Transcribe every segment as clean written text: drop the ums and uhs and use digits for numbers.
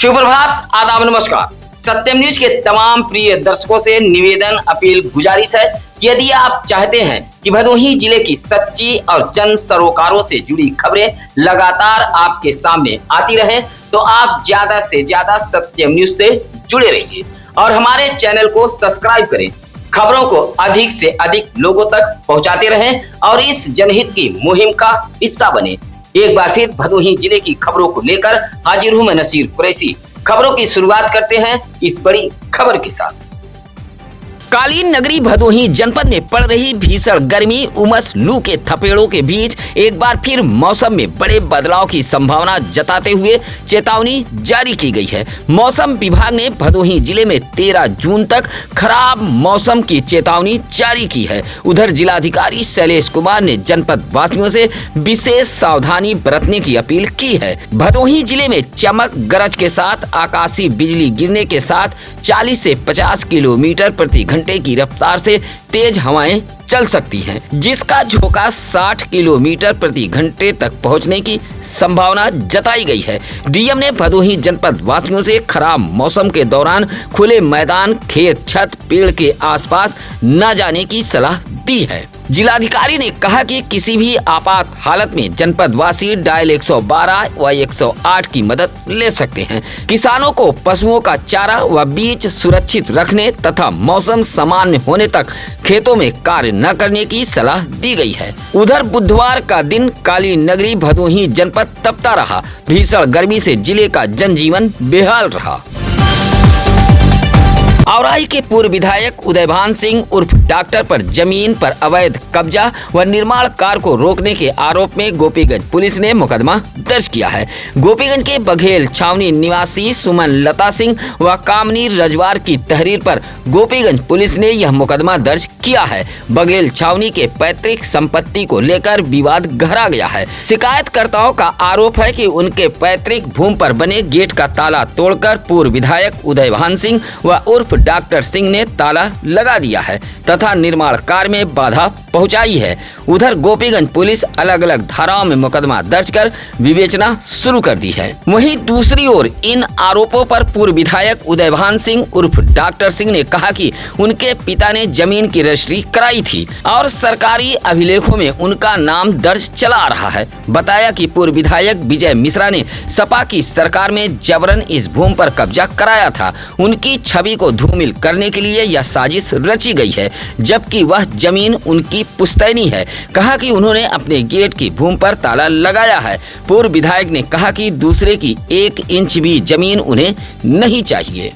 सुप्रभात, आदाब, नमस्कार। सत्यम न्यूज के तमाम प्रिय दर्शकों से निवेदन, अपील, गुजारिश है कि यदि आप चाहते हैं कि भदोही जिले की सच्ची और जन सरोकारों से जुड़ी खबरें लगातार आपके सामने आती रहें, तो आप ज्यादा से ज्यादा सत्यम न्यूज से जुड़े रहिए और हमारे चैनल को सब्सक्राइब करें। खबरों को अधिक से अधिक लोगों तक पहुंचाते रहें और इस जनहित की मुहिम का हिस्सा बने। एक बार फिर भदोही जिले की खबरों को लेकर हाजिर हूं मैं नसीर कुरैशी। खबरों की शुरुआत करते हैं इस बड़ी खबर के साथ। कालीन नगरी भदोही जनपद में पड़ रही भीषण गर्मी, उमस, लू के थपेड़ों के बीच एक बार फिर मौसम में बड़े बदलाव की संभावना जताते हुए चेतावनी जारी की गई है। मौसम विभाग ने भदोही जिले में 13 जून तक खराब मौसम की चेतावनी जारी की है। उधर जिलाधिकारी शैलेश कुमार ने जनपद वासियों से विशेष सावधानी बरतने की अपील की है। भदोही जिले में चमक गरज के साथ आकाशीय बिजली गिरने के साथ 40 से 50 किलोमीटर प्रति घंटे की रफ्तार से तेज हवाएं चल सकती हैं, जिसका झोंका 60 किलोमीटर प्रति घंटे तक पहुंचने की संभावना जताई गई है। डीएम ने भदोही जनपद वासियों से खराब मौसम के दौरान खुले मैदान, खेत, छत, पेड़ के आसपास न जाने की सलाह दी है। जिलाधिकारी ने कहा कि किसी भी आपात हालत में जनपद वासी डायल 112 व 108 की मदद ले सकते हैं। किसानों को पशुओं का चारा व बीज सुरक्षित रखने तथा मौसम सामान्य होने तक खेतों में कार्य न करने की सलाह दी गई है। उधर बुधवार का दिन कालीन नगरी भदोही जनपद तपता रहा। भीषण गर्मी से जिले का जनजीवन बेहाल रहा। औराई के पूर्व विधायक उदयभान सिंह उर्फ डॉक्टर पर जमीन पर अवैध कब्जा व निर्माण कार्य को रोकने के आरोप में गोपीगंज पुलिस ने मुकदमा दर्ज किया है। गोपीगंज के बघेल छावनी निवासी सुमन लता सिंह व कामनी रजवार की तहरीर पर गोपीगंज पुलिस ने यह मुकदमा दर्ज किया है। बघेल छावनी के पैतृक संपत्ति को लेकर विवाद गहरा गया है। शिकायतकर्ताओं का आरोप है कि उनके पैतृक भूमि पर बने गेट का ताला तोड़कर पूर्व विधायक उदयभान सिंह व उर्फ डॉक्टर सिंह ने ताला लगा दिया है तथा निर्माण कार्य में बाधा पहुंचाई है। उधर गोपीगंज पुलिस अलग अलग धाराओं में मुकदमा दर्ज कर विवेचना शुरू कर दी है। वहीं दूसरी ओर इन आरोपों पर पूर्व विधायक उदयभान सिंह उर्फ डॉक्टर सिंह ने कहा कि उनके पिता ने जमीन की रजिस्ट्री कराई थी और सरकारी अभिलेखों में उनका नाम दर्ज चला रहा है। बताया कि पूर्व विधायक विजय मिश्रा ने सपा की सरकार में जबरन इस भूमि पर कब्जा कराया था। उनकी छवि को धूमिल करने के लिए यह साजिश रची गई है, जबकि वह जमीन उनकी पुश्तैनी है। कहा कि उन्होंने अपने गेट की भूमि पर ताला लगाया है। पूर्व विधायक ने कहा कि दूसरे की 1 इंच भी जमीन उन्हें नहीं चाहिए।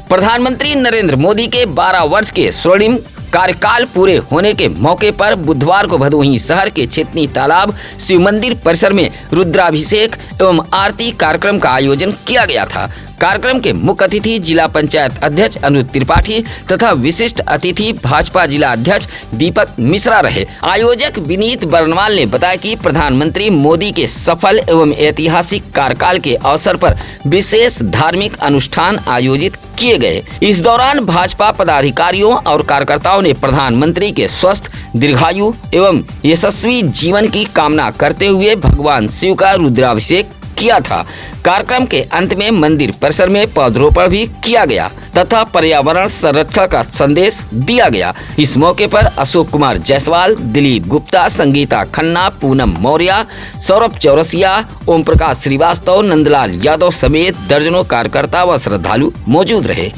प्रधानमंत्री नरेंद्र मोदी के 12 वर्ष के स्वर्णिम कार्यकाल पूरे होने के मौके पर बुधवार को भदोही शहर के छेतनी तालाब शिव मंदिर परिसर में रुद्राभिषेक एवं आरती कार्यक्रम का आयोजन किया गया था। कार्यक्रम के मुख्य अतिथि जिला पंचायत अध्यक्ष अनुज त्रिपाठी तथा विशिष्ट अतिथि भाजपा जिला अध्यक्ष दीपक मिश्रा रहे। आयोजक विनीत बरनवाल ने बताया कि प्रधानमंत्री मोदी के सफल एवं ऐतिहासिक कार्यकाल के अवसर पर विशेष धार्मिक अनुष्ठान आयोजित किए गए। इस दौरान भाजपा पदाधिकारियों और कार्यकर्ताओं ने प्रधानमंत्री के स्वस्थ, दीर्घायु एवं यशस्वी जीवन की कामना करते हुए भगवान शिव का रुद्राभिषेक किया था। कार्यक्रम के अंत में मंदिर परिसर में पौधरोपण भी किया गया तथा पर्यावरण संरक्षण का संदेश दिया गया। इस मौके पर अशोक कुमार जायसवाल, दिलीप गुप्ता, संगीता खन्ना, पूनम मौर्य, सौरभ चौरसिया, ओम प्रकाश श्रीवास्तव, नंदलाल यादव समेत दर्जनों कार्यकर्ता व श्रद्धालु मौजूद रहे।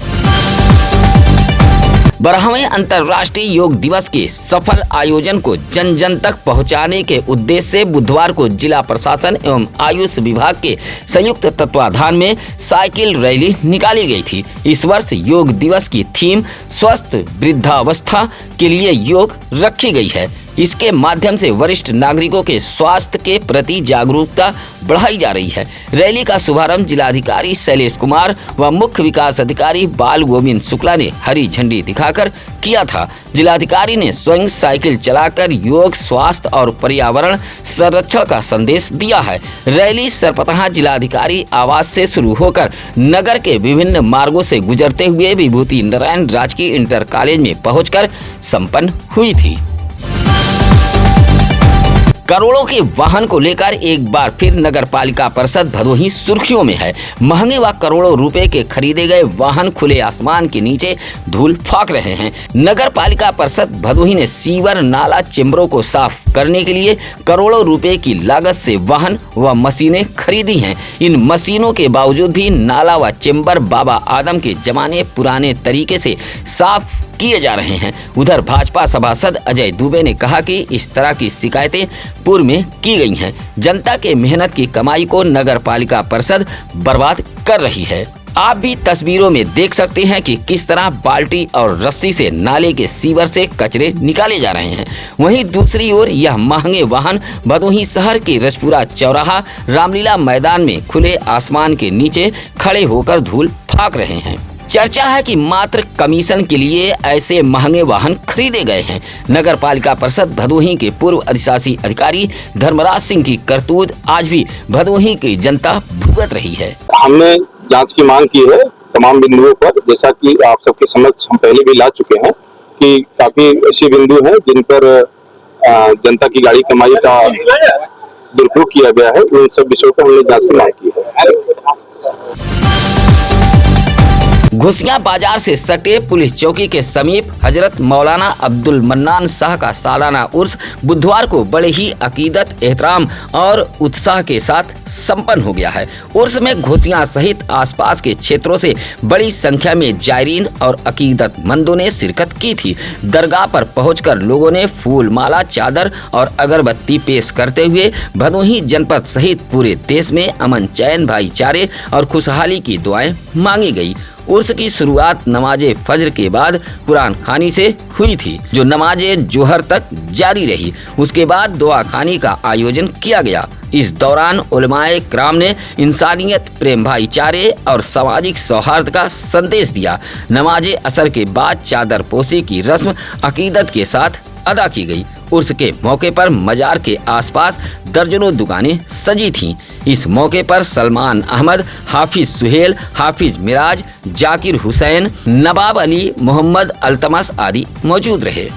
12वें अंतर्राष्ट्रीय योग दिवस के सफल आयोजन को जन जन तक पहुंचाने के उद्देश्य से बुधवार को जिला प्रशासन एवं आयुष विभाग के संयुक्त तत्वाधान में साइकिल रैली निकाली गई थी। इस वर्ष योग दिवस की थीम स्वस्थ वृद्धावस्था के लिए योग रखी गई है। इसके माध्यम से वरिष्ठ नागरिकों के स्वास्थ्य के प्रति जागरूकता बढ़ाई जा रही है। रैली का शुभारंभ जिलाधिकारी शैलेश कुमार व मुख्य विकास अधिकारी बाल गोविंद शुक्ला ने हरी झंडी दिखाकर किया था। जिलाधिकारी ने स्वयं साइकिल चलाकर योग, स्वास्थ्य और पर्यावरण संरक्षण का संदेश दिया है। रैली सरपतहा जिलाधिकारी आवास से शुरू होकर नगर के विभिन्न मार्गों से गुजरते हुए विभूति नारायण राजकीय इंटर कॉलेज में पहुंचकर संपन्न हुई थी। करोड़ों के वाहन को लेकर एक बार फिर नगर पालिका परिषद भदोही सुर्खियों में है। महंगे व करोड़ों रुपए के खरीदे गए वाहन खुले आसमान के नीचे धूल फेंक रहे हैं। नगर पालिका परिषद भदोही ने सीवर नाला चेम्बरों को साफ करने के लिए करोड़ों रुपए की लागत से वाहन व मशीनें खरीदी हैं। इन मशीनों के बावजूद भी नाला व चेम्बर बाबा आदम के जमाने पुराने तरीके से साफ किए जा रहे हैं। उधर भाजपा सभासद अजय दुबे ने कहा कि इस तरह की शिकायतें पूर्व में की गई हैं। जनता के मेहनत की कमाई को नगर पालिका परिषद बर्बाद कर रही है। आप भी तस्वीरों में देख सकते हैं कि किस तरह बाल्टी और रस्सी से नाले के सीवर से कचरे निकाले जा रहे हैं। वहीं दूसरी ओर यह महंगे वाहन भदोही शहर के रजपुरा चौराहा रामलीला मैदान में खुले आसमान के नीचे खड़े होकर धूल फेंक रहे हैं। चर्चा है कि मात्र कमीशन के लिए ऐसे महंगे वाहन खरीदे गए हैं। नगर पालिका परिषद भदोही के पूर्व अधिशासी अधिकारी धर्मराज सिंह की करतूत आज भी भदोही की जनता भुगत रही है। हमने जांच की मांग की है तमाम बिंदुओं पर, जैसा कि आप सबके समक्ष हम पहले भी ला चुके हैं कि काफी ऐसे बिंदु हैं जिन पर जनता की गाड़ी कमाई का दुरुपयोग किया गया है। उन सब विषयों पर हमने जांच की मांग की है। घुसियां बाजार से सटे पुलिस चौकी के समीप हजरत मौलाना अब्दुल मन्नान शाह का सालाना उर्स बुधवार को बड़े ही अकीदत, एहतराम और उत्साह के साथ संपन्न हो गया है। उर्स में घुसियां सहित आसपास के क्षेत्रों से बड़ी संख्या में जायरीन और अकीदतमंदों ने शिरकत की थी। दरगाह पर पहुंचकर लोगों ने फूल माला, चादर और अगरबत्ती पेश करते हुए भदोही जनपद सहित पूरे देश में अमन, चैन, भाईचारे और खुशहाली की दुआएं मांगी गई। उर्स की शुरुआत नमाजे फज्र के बाद कुरान खानी से हुई थी, जो नमाजे जोहर तक जारी रही। उसके बाद दुआ खानी का आयोजन किया गया। इस दौरान उलमाए किराम ने इंसानियत, प्रेम, भाईचारे और सामाजिक सौहार्द का संदेश दिया। नमाजे असर के बाद चादर पोशी की रस्म अकीदत के साथ अदा की गई। उर्स के मौके पर मजार के आसपास दर्जनों दुकानें सजी थीं। इस मौके पर सलमान अहमद, हाफिज सुहेल, हाफिज मिराज, जाकिर हुसैन, नवाब अली, मोहम्मद अल्तमस आदि मौजूद रहे।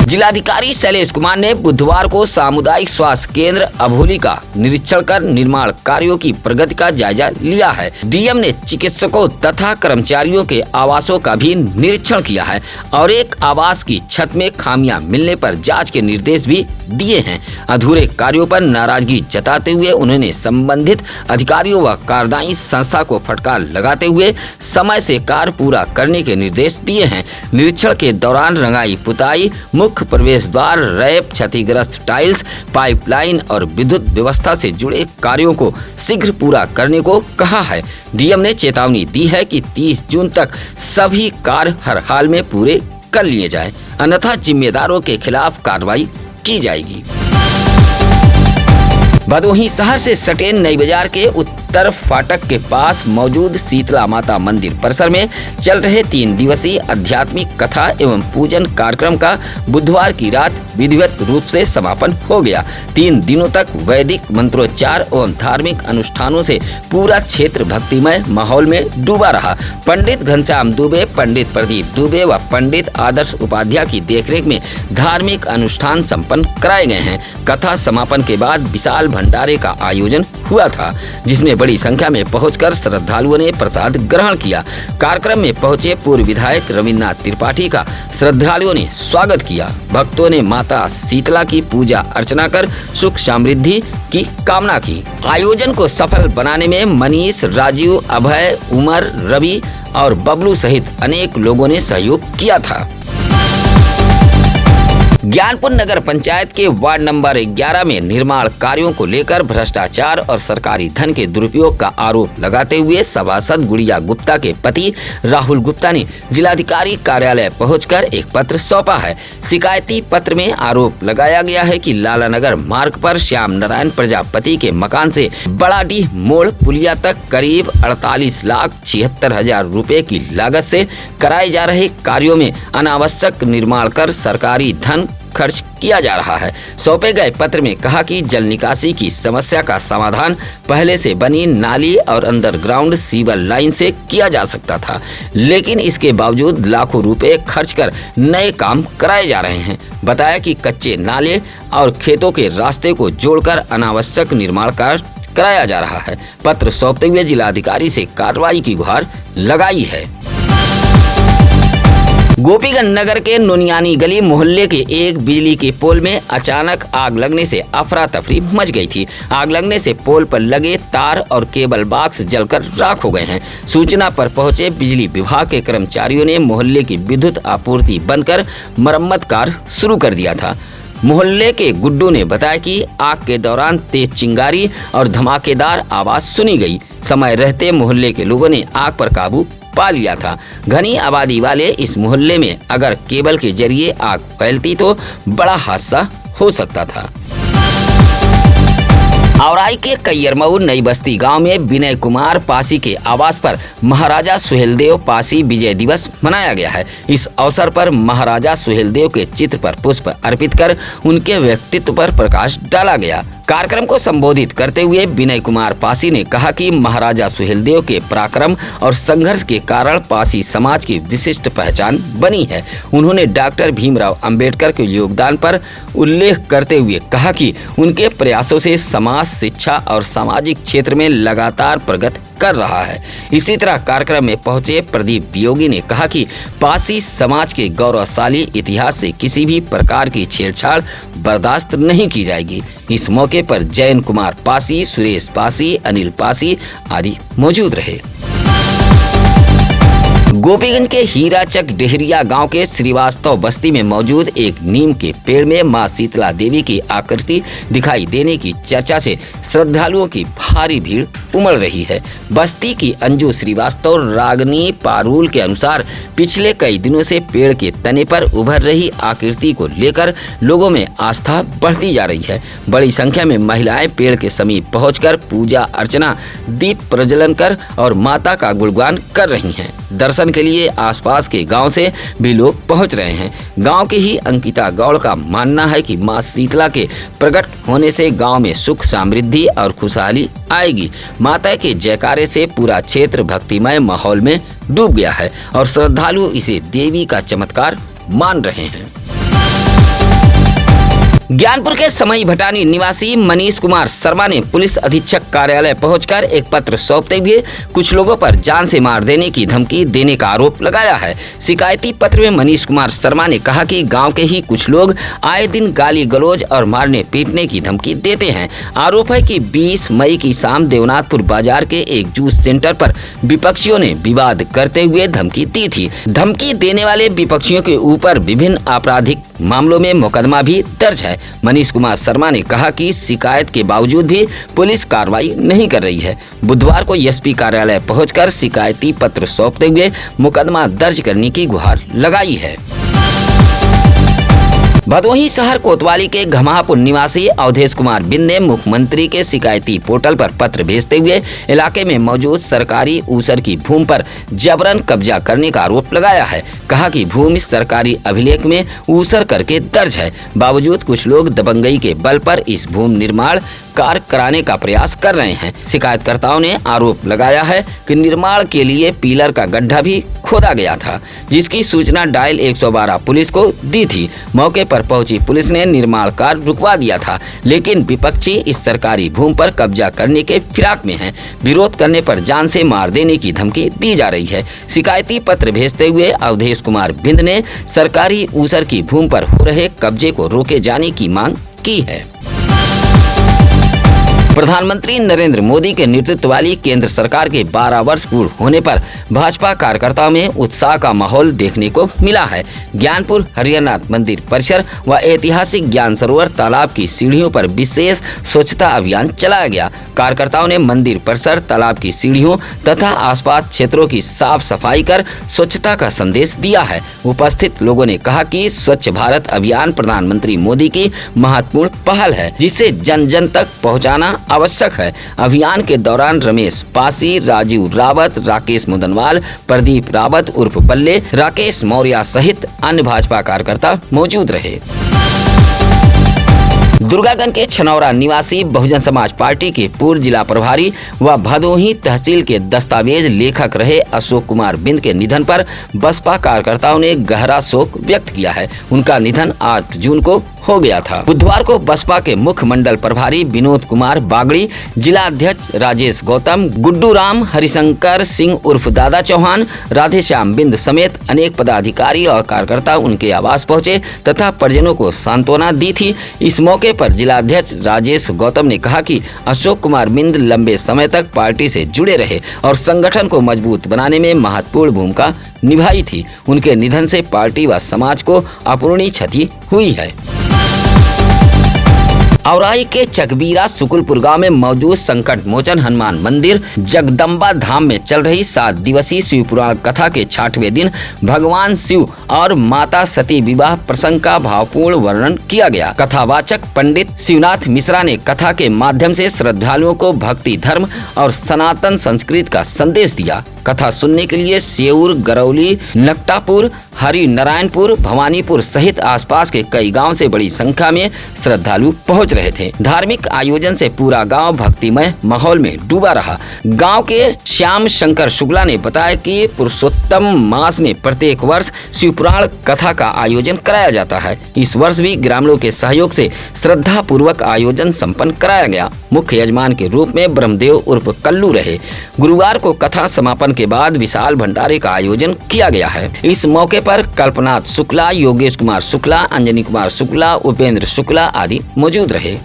जिलाधिकारी शैलेश कुमार ने बुधवार को सामुदायिक स्वास्थ्य केंद्र अभोली का निरीक्षण कर निर्माण कार्यों की प्रगति का जायजा लिया है। डीएम ने चिकित्सकों तथा कर्मचारियों के आवासों का भी निरीक्षण किया है और एक आवास की छत में खामियां मिलने पर जांच के निर्देश भी दिए हैं। अधूरे कार्यों पर नाराजगी जताते हुए उन्होंने संबंधित अधिकारियों व कार्यदायी संस्था को फटकार लगाते हुए समय से कार्य पूरा करने के निर्देश दिए हैं। निरीक्षण के दौरान रंगाई पुताई, मुख्य प्रवेश द्वार, रैप, क्षतिग्रस्त टाइल्स, पाइपलाइन और विद्युत व्यवस्था से जुड़े कार्यों को शीघ्र पूरा करने को कहा है। डीएम ने चेतावनी दी है कि 30 जून तक सभी कार्य हर हाल में पूरे कर लिए जाएं, अन्यथा जिम्मेदारों के खिलाफ कार्रवाई की जाएगी। भदोही शहर से सटे नई बाजार के उत्तर फाटक के पास मौजूद शीतला माता मंदिर परिसर में चल रहे 3 दिवसीय आध्यात्मिक कथा एवं पूजन कार्यक्रम का बुधवार की रात विधिवत रूप से समापन हो गया। 3 दिनों तक वैदिक मंत्रोच्चार एवं धार्मिक अनुष्ठानों से पूरा क्षेत्र भक्तिमय माहौल में डूबा रहा। पंडित घनश्याम दुबे, पंडित प्रदीप दुबे व पंडित आदर्श उपाध्याय की देखरेख में धार्मिक अनुष्ठान संपन्न कराए गए हैं। कथा समापन के बाद विशाल भंडारे का आयोजन हुआ था, जिसमें बड़ी संख्या में पहुंचकर श्रद्धालुओं ने प्रसाद ग्रहण किया। कार्यक्रम में पहुंचे पूर्व विधायक रविन्द्रनाथ त्रिपाठी का श्रद्धालुओं ने स्वागत किया। भक्तों ने माता शीतला की पूजा अर्चना कर सुख समृद्धि की कामना की। आयोजन को सफल बनाने में मनीष, राजीव, अभय, उमर, रवि और बबलू सहित अनेक लोगों ने सहयोग किया था। ज्ञानपुर नगर पंचायत के वार्ड नंबर 11 में निर्माण कार्यों को लेकर भ्रष्टाचार और सरकारी धन के दुरुपयोग का आरोप लगाते हुए सभासद गुड़िया गुप्ता के पति राहुल गुप्ता ने जिलाधिकारी कार्यालय पहुंचकर एक पत्र सौंपा है। शिकायती पत्र में आरोप लगाया गया है कि लालानगर मार्ग पर श्याम नारायण प्रजापति के मकान से बड़ाडीह मोड़ पुलिया तक करीब 48,76,000 रुपए की लागत से कराए जा रहे कार्यों में अनावश्यक निर्माण कर सरकारी धन खर्च किया जा रहा है। सौंपे गए पत्र में कहा कि जल निकासी की समस्या का समाधान पहले से बनी नाली और अंडरग्राउंड सीवर लाइन से किया जा सकता था, लेकिन इसके बावजूद लाखों रुपए खर्च कर नए काम कराए जा रहे हैं। बताया कि कच्चे नाले और खेतों के रास्ते को जोड़कर अनावश्यक निर्माण कार्य कराया जा रहा है। पत्र सौंपते हुए जिलाधिकारी से कार्रवाई की गुहार लगाई है। गोपीगंज नगर के नोनियानी गली मोहल्ले के एक बिजली के पोल में अचानक आग लगने से अफरा तफरी मच गई थी। आग लगने से पोल पर लगे तार और केबल बॉक्स जलकर राख हो गए हैं। सूचना पर पहुंचे बिजली विभाग के कर्मचारियों ने मोहल्ले की विद्युत आपूर्ति बंद कर मरम्मत कार्य शुरू कर दिया था। मोहल्ले के गुड्डू ने बताया कि आग के दौरान तेज चिंगारी और धमाकेदार आवाज सुनी गई। समय रहते मोहल्ले के लोगों ने आग पर काबू पा लिया था। घनी आबादी वाले इस मोहल्ले में अगर केबल के जरिए आग फैलती तो बड़ा हादसा हो सकता था। औराई के कैयरमऊ नई बस्ती गांव में विनय कुमार पासी के आवास पर महाराजा सुहेलदेव पासी विजय दिवस मनाया गया है। इस अवसर पर महाराजा सुहेलदेव के चित्र पर पुष्प अर्पित कर उनके व्यक्तित्व पर प्रकाश डाला गया। कार्यक्रम को संबोधित करते हुए विनय कुमार पासी ने कहा कि महाराजा सुहेलदेव के पराक्रम और संघर्ष के कारण पासी समाज की विशिष्ट पहचान बनी है। उन्होंने डॉक्टर भीमराव अंबेडकर के योगदान पर उल्लेख करते हुए कहा कि उनके प्रयासों से समाज शिक्षा और सामाजिक क्षेत्र में लगातार प्रगति कर रहा है। इसी तरह कार्यक्रम में पहुंचे प्रदीप योगी ने कहा कि पासी समाज के गौरवशाली इतिहास से किसी भी प्रकार की छेड़छाड़ बर्दाश्त नहीं की जाएगी। इस मौके पर जयन कुमार पासी, सुरेश पासी, अनिल पासी आदि मौजूद रहे। गोपीगंज के हीराचक डेहरिया गांव के श्रीवास्तव बस्ती में मौजूद एक नीम के पेड़ में मां शीतला देवी की आकृति दिखाई देने की चर्चा से श्रद्धालुओं की भारी भीड़ उमड़ रही है। बस्ती की अंजू श्रीवास्तव रागनी पारुल के अनुसार पिछले कई दिनों से पेड़ के तने पर उभर रही आकृति को लेकर लोगों में आस्था बढ़ती जा रही है। बड़ी संख्या में महिलाएं पेड़ के समीप पहुंचकर पूजा अर्चना, दीप प्रज्वलन कर और माता का गुणगान कर रही हैं। दर्शन के लिए आसपास के गांव से भी लोग पहुंच रहे हैं। गांव की ही अंकिता गौड़ का मानना है कि मां शीतला के प्रकट होने से गांव में सुख समृद्धि और खुशहाली आएगी। माता के जयकारे से पूरा क्षेत्र भक्तिमय माहौल में डूब गया है और श्रद्धालु इसे देवी का चमत्कार मान रहे हैं। ज्ञानपुर के समई भटानी निवासी मनीष कुमार शर्मा ने पुलिस अधीक्षक कार्यालय पहुंचकर एक पत्र सौंपते हुए कुछ लोगों पर जान से मार देने की धमकी देने का आरोप लगाया है। शिकायती पत्र में मनीष कुमार शर्मा ने कहा कि गांव के ही कुछ लोग आए दिन गाली गलौज और मारने पीटने की धमकी देते हैं। आरोप है कि 20 मई की शाम देवनाथपुर बाजार के एक जूस सेंटर पर विपक्षियों ने विवाद करते हुए धमकी दी थी। धमकी देने वाले विपक्षियों के ऊपर विभिन्न आपराधिक मामलों में मुकदमा भी दर्ज है। मनीष कुमार शर्मा ने कहा कि शिकायत के बावजूद भी पुलिस कार्रवाई नहीं कर रही है। बुधवार को एसपी कार्यालय पहुंचकर शिकायती पत्र सौंपते हुए मुकदमा दर्ज करने की गुहार लगाई है। भदोही शहर कोतवाली के घमापुर निवासी अवधेश कुमार बिंद ने मुख्यमंत्री के शिकायती पोर्टल पर पत्र भेजते हुए इलाके में मौजूद सरकारी ऊसर की भूमि पर जबरन कब्जा करने का आरोप लगाया है। कहा कि भूमि सरकारी अभिलेख में ऊसर करके दर्ज है, बावजूद कुछ लोग दबंगई के बल पर इस भूमि निर्माण कार्य कराने का प्रयास कर रहे हैं। शिकायतकर्ताओं ने आरोप लगाया है कि निर्माण के लिए पिलर का गड्ढा भी खोदा गया था, जिसकी सूचना डायल 112 पुलिस को दी थी। मौके पर पहुंची पुलिस ने निर्माण कार्य रुकवा दिया था, लेकिन विपक्षी इस सरकारी भूमि पर कब्जा करने के फिराक में हैं। विरोध करने पर जान से मार देने की धमकी दी जा रही है। शिकायती पत्र भेजते हुए अवधेश कुमार बिंद ने सरकारी ऊसर की भूमि पर हो रहे कब्जे को रोके जाने की मांग की है। प्रधानमंत्री नरेंद्र मोदी के नेतृत्व वाली केंद्र सरकार के 12 वर्ष पूर्ण होने पर भाजपा कार्यकर्ताओं में उत्साह का माहौल देखने को मिला है। ज्ञानपुर हरिहरनाथ मंदिर परिसर व ऐतिहासिक ज्ञान सरोवर तालाब की सीढ़ियों पर विशेष स्वच्छता अभियान चलाया गया। कार्यकर्ताओं ने मंदिर परिसर, तालाब की सीढ़ियों तथा आसपास क्षेत्रों की साफ सफाई कर स्वच्छता का संदेश दिया है। उपस्थित लोगों ने कहा कि स्वच्छ भारत अभियान प्रधानमंत्री मोदी की महत्वपूर्ण पहल है, जिसे जन जन तक पहुँचाना आवश्यक है। अभियान के दौरान रमेश पासी, राजीव रावत, राकेश मुदनवाल, प्रदीप रावत उर्फ बल्ले, राकेश मौर्य सहित अन्य भाजपा कार्यकर्ता मौजूद रहे। दुर्गागंज के छनौरा निवासी बहुजन समाज पार्टी के पूर्व जिला प्रभारी व भदोही तहसील के दस्तावेज लेखक रहे अशोक कुमार बिंद के निधन पर बसपा कार्यकर्ताओं ने गहरा शोक व्यक्त किया है। उनका निधन 8 जून को हो गया था। बुधवार को बसपा के मुख्य मंडल प्रभारी विनोद कुमार बागड़ी, जिला अध्यक्ष राजेश गौतम, गुड्डू राम, हरिशंकर सिंह उर्फ दादा चौहान, राधेश्याम बिंद समेत अनेक पदाधिकारी और कार्यकर्ता उनके आवास पहुंचे तथा परिजनों को सांत्वना दी थी। इस मौके पर जिला अध्यक्ष राजेश गौतम ने कहा कि अशोक कुमार बिंद लंबे समय तक पार्टी से जुड़े रहे और संगठन को मजबूत बनाने में महत्वपूर्ण भूमिका निभाई थी। उनके निधन से पार्टी व समाज को अपूरणीय क्षति हुई है। औराई के चकबीरा सुकुलपुर गांव में मौजूद संकट मोचन हनुमान मंदिर जगदम्बा धाम में चल रही 7 दिवसीय शिव पुराण कथा के 6वें दिन भगवान शिव और माता सती विवाह प्रसंग का भावपूर्ण वर्णन किया गया। कथावाचक पंडित शिवनाथ मिश्रा ने कथा के माध्यम से श्रद्धालुओं को भक्ति, धर्म और सनातन संस्कृति का संदेश दिया। कथा सुनने के लिए सेऊर, गरौली, नकटापुर, हरि नारायणपुर, भवानीपुर सहित आसपास के कई गांव से बड़ी संख्या में श्रद्धालु पहुंच रहे थे। धार्मिक आयोजन से पूरा गांव भक्तिमय माहौल में डूबा रहा। गांव के श्याम शंकर शुक्ला ने बताया कि पुरुषोत्तम मास में प्रत्येक वर्ष शिवपुराण कथा का आयोजन कराया जाता है। इस वर्ष भी ग्रामीणों के सहयोग से श्रद्धा पूर्वक आयोजन संपन्न कराया गया। मुख्य यजमान के रूप में ब्रह्मदेव उर्फ कल्लू रहे। गुरुवार को कथा समापन के बाद विशाल भंडारे का आयोजन किया गया है। इस मौके पर कल्पनाथ शुक्ला, योगेश कुमार शुक्ला, अंजनी कुमार शुक्ला, उपेंद्र शुक्ला आदि मौजूद रहे।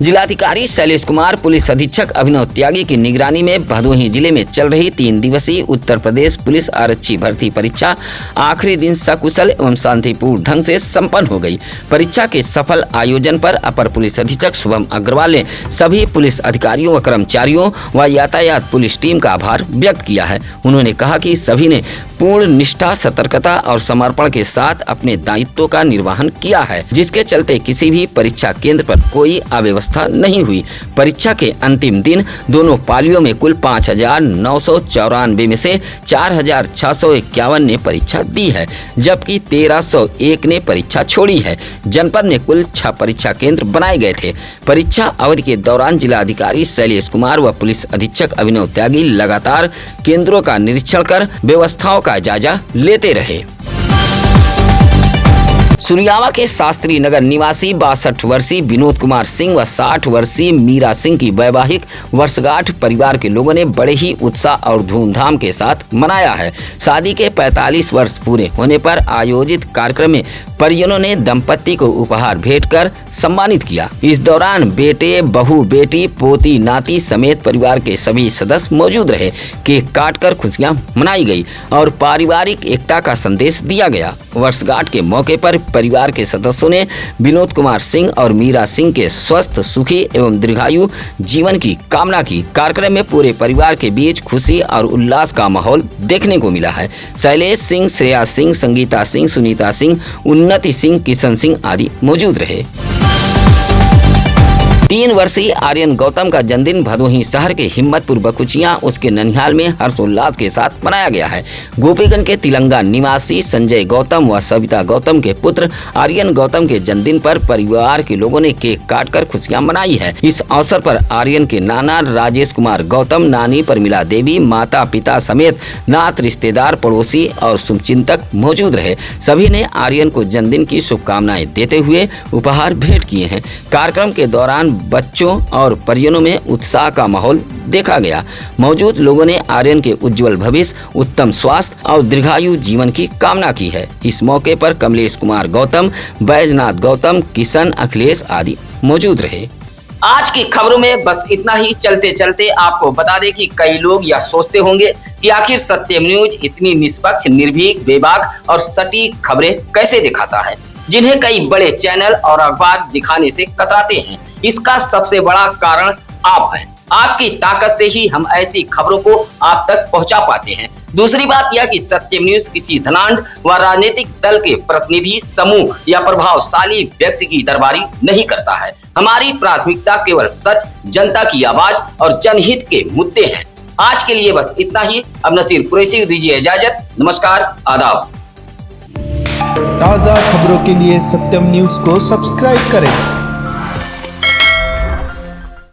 जिलाधिकारी शैलेश कुमार, पुलिस अधीक्षक अभिनव त्यागी की निगरानी में भदोही जिले में चल रही 3 दिवसीय उत्तर प्रदेश पुलिस आरक्षी भर्ती परीक्षा आखिरी दिन सकुशल एवं शांतिपूर्ण ढंग से संपन्न हो गई। परीक्षा के सफल आयोजन पर अपर पुलिस अधीक्षक शुभम अग्रवाल ने सभी पुलिस अधिकारियों व कर्मचारियों व यातायात पुलिस टीम का आभार व्यक्त किया है। उन्होंने कहा कि सभी ने पूर्ण निष्ठा, सतर्कता और समर्पण के साथ अपने दायित्वों का निर्वहन किया है, जिसके चलते किसी भी परीक्षा केंद्र पर कोई अव्यवस्था नहीं हुई। परीक्षा के अंतिम दिन दोनों पालियों में कुल 5,994 में से 4,651 ने परीक्षा दी है, जबकि 1,301 ने परीक्षा छोड़ी है। जनपद में कुल 6 परीक्षा केंद्र बनाए गए थे। परीक्षा अवधि के दौरान जिलाधिकारी शैलेश कुमार व पुलिस अधीक्षक अभिनव त्यागी लगातार केंद्रों का निरीक्षण कर व्यवस्थाओं का जायजा लेते रहे। सुरियावा के शास्त्री नगर निवासी 62 वर्षीय विनोद कुमार सिंह व 60 वर्षीय मीरा सिंह की वैवाहिक वर्षगांठ परिवार के लोगों ने बड़े ही उत्साह और धूमधाम के साथ मनाया है। शादी के 45 वर्ष पूरे होने पर आयोजित कार्यक्रम में परिजनों ने दंपति को उपहार भेंट कर सम्मानित किया। इस दौरान बेटे, बहू, बेटी, पोती, नाती समेत परिवार के सभी सदस्य मौजूद रहे। केक काटकर खुशियां मनाई गई और पारिवारिक एकता का संदेश दिया गया। वर्षगांठ के मौके पर परिवार के सदस्यों ने विनोद कुमार सिंह और मीरा सिंह के स्वस्थ, सुखी एवं दीर्घायु जीवन की कामना की। कार्यक्रम में पूरे परिवार के बीच खुशी और उल्लास का माहौल देखने को मिला है। शैलेश सिंह, श्रेया सिंह, संगीता सिंह, सुनीता सिंह, उन्नति सिंह, किशन सिंह आदि मौजूद रहे। 3 वर्षीय आर्यन गौतम का जन्मदिन भदोही शहर के हिम्मतपुर बकुचिया उसके ननिहाल में हर्षोल्लास के साथ मनाया गया है। गोपीगंज के तिलंगा निवासी संजय गौतम व सविता गौतम के पुत्र आर्यन गौतम के जन्मदिन पर परिवार के लोगों ने केक काटकर खुशियां मनाई है। इस अवसर पर आर्यन के नाना राजेश कुमार गौतम, नानी परमिला देवी, माता पिता समेत नात, रिश्तेदार, पड़ोसी और शुभचिंतक मौजूद रहे। सभी ने आर्यन को जन्मदिन की शुभकामनाएं देते हुए उपहार भेंट किए हैं। कार्यक्रम के दौरान बच्चों और परिजनों में उत्साह का माहौल देखा गया। मौजूद लोगों ने आर्यन के उज्जवल भविष्य, उत्तम स्वास्थ्य और दीर्घायु जीवन की कामना की है। इस मौके पर कमलेश कुमार गौतम, बैजनाथ गौतम, किशन, अखिलेश आदि मौजूद रहे। आज की खबरों में बस इतना ही। चलते चलते आपको बता दें कि कई लोग यह सोचते होंगे कि आखिर सत्यम न्यूज इतनी निष्पक्ष, निर्भीक, बेबाक और सटीक खबरें कैसे दिखाता है, जिन्हें कई बड़े चैनल और अखबार दिखाने से कतराते हैं। इसका सबसे बड़ा कारण आप हैं। आपकी ताकत से ही हम ऐसी खबरों को आप तक पहुंचा पाते हैं। दूसरी बात यह कि सत्यम न्यूज किसी धनाढ्य व राजनीतिक दल के प्रतिनिधि समूह या प्रभावशाली व्यक्ति की दरबारी नहीं करता है। हमारी प्राथमिकता केवल सच, जनता की आवाज और जनहित के मुद्दे हैं। आज के लिए बस इतना ही। अब नसीर कुरैशी दीजिए इजाजत। नमस्कार, आदाब। ताज़ा खबरों के लिए सत्यम न्यूज़ को सब्सक्राइब करें।